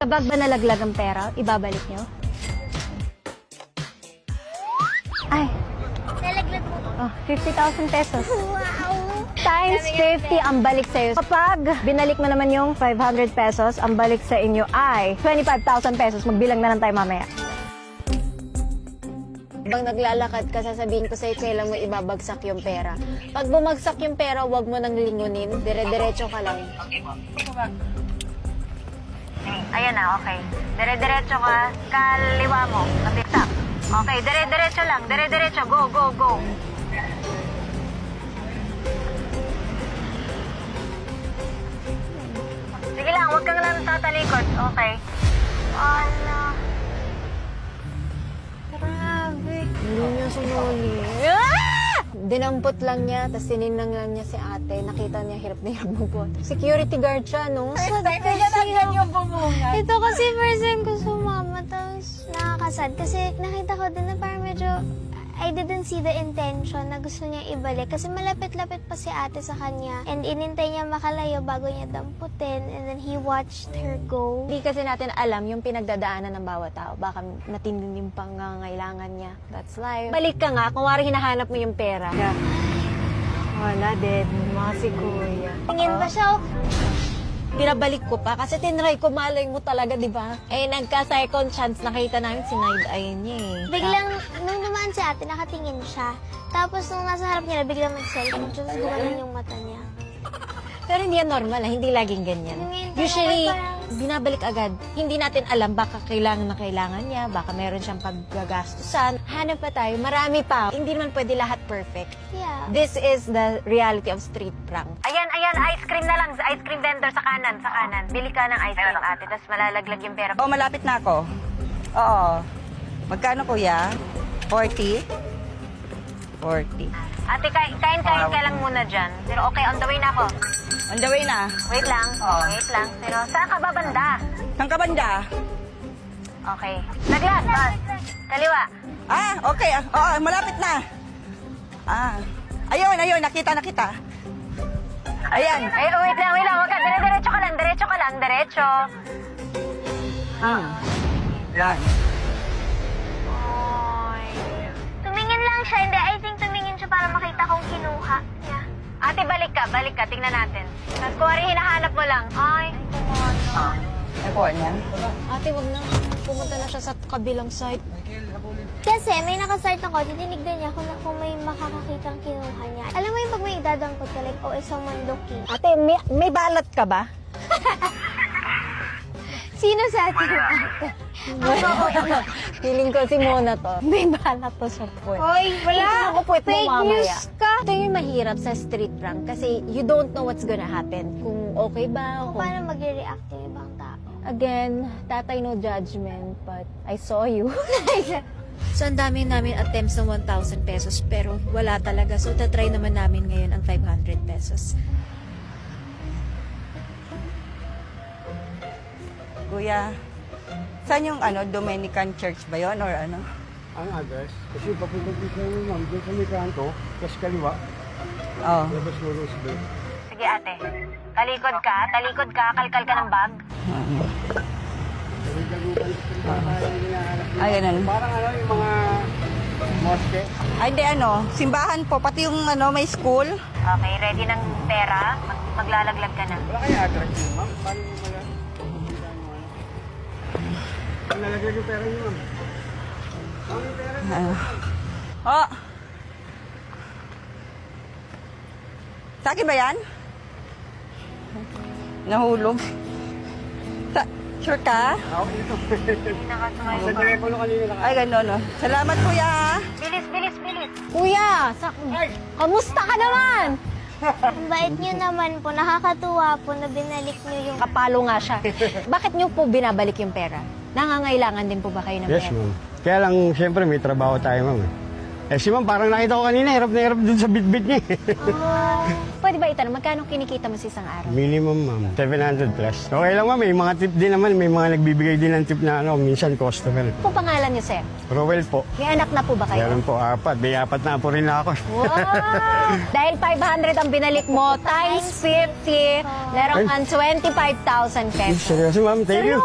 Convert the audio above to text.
Kapag ba nalaglag ang pera, ibabalik nyo? Ay, Nalaglag mo. oh, 50,000 pesos. Wow! Times 50 ang balik sa'yo. Kapag binalik mo naman yung 500 pesos, ang balik sa inyo ay 25,000 pesos. Magbilang na lang tayo mamaya. Habang naglalakad ka, sasabihin ko sa'yo kailan mo ibabagsak yung pera. Pag bumagsak yung pera, huwag mo nang lingunin. Dire-diretso ka lang. Ayan na, okay. Dire-diretso ka, kaliwa mo, kabiksak. Okay, dire-diretso lang, dire-diretso. Go, go, go. Sige lang, huwag kang lang tatalikod. Okay. Ala. Grabe. Hindi niya sumuli. Ah! Dinampot lang niya, tapos sininang lang niya si ate. Nakita niya hirap na hirap magbuhat. Security guard siya, no? Ito kasi first time ko sumama, tapos nakakasad. Kasi nakita ko din na parang medyo, I didn't see the intention na gusto niya ibalik. Kasi malapit-lapit pa si ate sa kanya. And inintay niya makalayo bago niya damputin. And then he watched her go. Hindi kasi natin alam yung pinagdadaanan ng bawat tao. Baka matindi yung pangangailangan niya. That's life. Balik ka nga, kung wari hinahanap mo yung pera. Yeah. Wala, dead. Mga si kuya. Tingin ba siya? Pinabalik ko pa kasi tinry ko, malay mo talaga, di ba? Eh, nagka-second chance, nakita namin sinide-eye niya eh. Biglang, nung naman si ate, nakatingin siya. Tapos nung nasa harap niya, biglang mag-cellphone siya. Tapos gumanon yung mata niya. Pero hindi yan normal, hindi laging ganyan. Ngayon, Usually, parang- binabalik agad. Hindi natin alam, baka kailangan na kailangan niya, baka meron siyang paggagastusan. Hanap pa tayo, marami pa. Hindi naman pwede lahat perfect. Yeah. This is the reality of street prank. Ayan, ice cream na lang. Ice cream vendor sa kanan, sa kanan. Bili ka ng ice cream, ate, tapos malalaglag yung pera. Oh, malapit na ako. Oo. Magkano, kuya? 40? 40. Ate, kain ka lang muna dyan. Pero okay, on the way na ako. On the way na. Wait lang, wait lang. Pero saan ka ba banda? Saan ka banda? Okay. Naglas, bus. Kaliwa. Ah, okay. Oo, malapit na. Ah. Ayun. Nakita. Ayan. Ay, wait lang. Wag ka. Diretso ka lang. Diretso. Yan. Oy. Tumingin lang siya. Hindi, I think tumingin siya para makita kong kinuha niya. Ate, balik ka. Tingnan natin. Tapos kuwari hinahanap mo lang. Ay, Ay, kuha niyan. ate, wag na. Pumunta na siya sa kabilang side. Kasi may nakastart ng kotse, tinignan niya kung may makakakitang kinuha niya. Alam mo yung pag may idadampot ka, like, oh, someone looking. Ate, may balat ka ba? Sino sa atin? Feeling ko si Mona to. May balat to sa puwet. Hoy, wala. Ako puwet mo Fake mamaya. news ka. Ito yung mahirap sa street prank kasi you don't know what's gonna happen. Kung okay ba, Kung paano mag-react yung ibang tao. Again, tatay no judgment, but I saw you. So, ang dami namin attempts ng 1,000 pesos, pero wala talaga. So, tatry naman namin ngayon ang 500 pesos. Kuya, saan yung Dominican Church ba yon or ano? Ang address, kasi papunta dito yung ma'am, doon sa may kanto, tas kaliwa, Oh. labas mo Roosevelt. Sige ate, talikod ka, kalkal ka ng bag. Ay, ganun. Parang yung mga mosque. Ay, hindi simbahan po, pati yung may school. Okay, ready ng pera? Maglalaglag ka na. Wala kayo address yun, ma'am? Paano mo mala? Nalagay yung pera niyo, ma'am. Ang pera niyo. Oh. Sa akin ba yan? Nahulog. Sure ka? Ako dito. Nakasumay Sa telepono kanina lang. Ay, gano'n, no. Salamat, kuya. Bilis! Kuya, kamusta ka naman? Ang bait niyo naman po, nakakatuwa po na binalik niyo yung... Kapalo nga siya. Bakit niyo po binabalik yung pera? Nangangailangan din po ba kayo ng Yes, pera? ma'am. Kaya lang, siyempre, may trabaho tayo, ma'am. Si ma'am, parang nakita ko kanina, hirap na hirap dun sa bit-bit niya. Pwede ba itanong, magkano kinikita mo sa isang araw? Minimum, ma'am. 700 plus. Okay lang, ma'am. May mga tip din naman. May mga nagbibigay din ng tip na minsan customer. Ano po pangalan niyo, sir? Rowell po. May anak na po ba kayo? Meron po, 4. May 4 na po rin ako. Wow! Dahil 500 ang binalik mo, times 50, meron kang 25,000 pesos. Seryoso, ma'am. Thank you.